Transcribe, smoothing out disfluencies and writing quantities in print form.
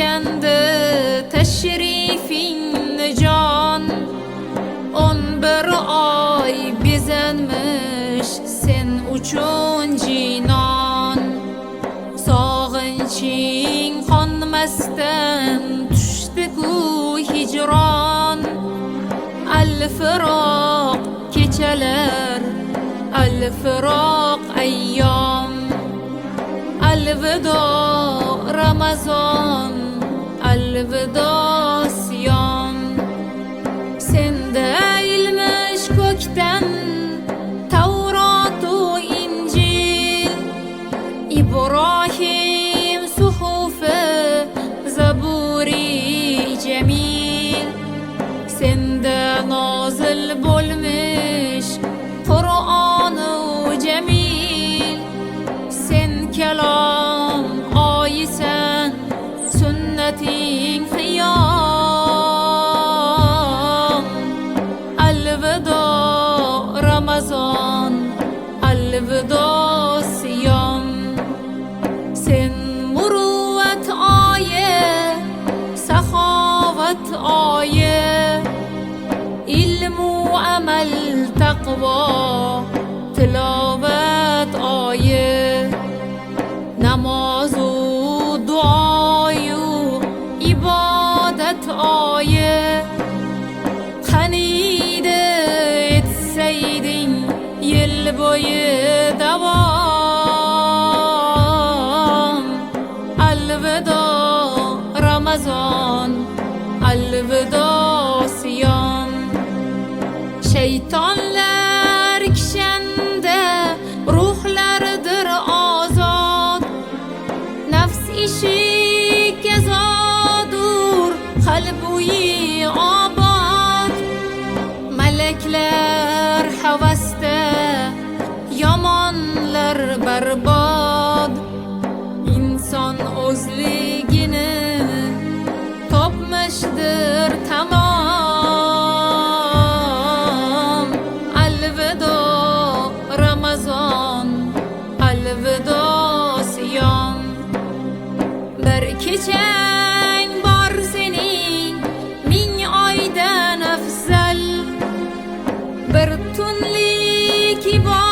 kutganda tashrifingni jon 11 oy bezanmish sen uchun jinon sog'inching qonmasdan tushdi-ku hijron al-firoq kechalar al-firoq ayyom al-vido Ramazon al-vido siyom senda ilmish ko'kdan Tavrot u Injil Ibrohim suhufi Zaburi jamil senda nozil bo'lmish Qur'onu jamil sen kalom oyisan sunnating qiyom al-vido Ramazon al-vido siyom sen muruvvat oyi saxovat oyi ilmu amal taqvo tilovat oyi namozu duoyu ibodat oyi qaniydi etsayding yil bo'yi davom al-vido Ramazon al-vido siyom shaytonlar kishanda ruhlardir ozod nafs ishik azodur qalbuyi obod malaklar havasda yomonlar barbod inson o'zligini topmishdir tamom al-vido Ramazon al-vido siyom bir kechang bor sening 1000 oydan afzal bir tunlik ibod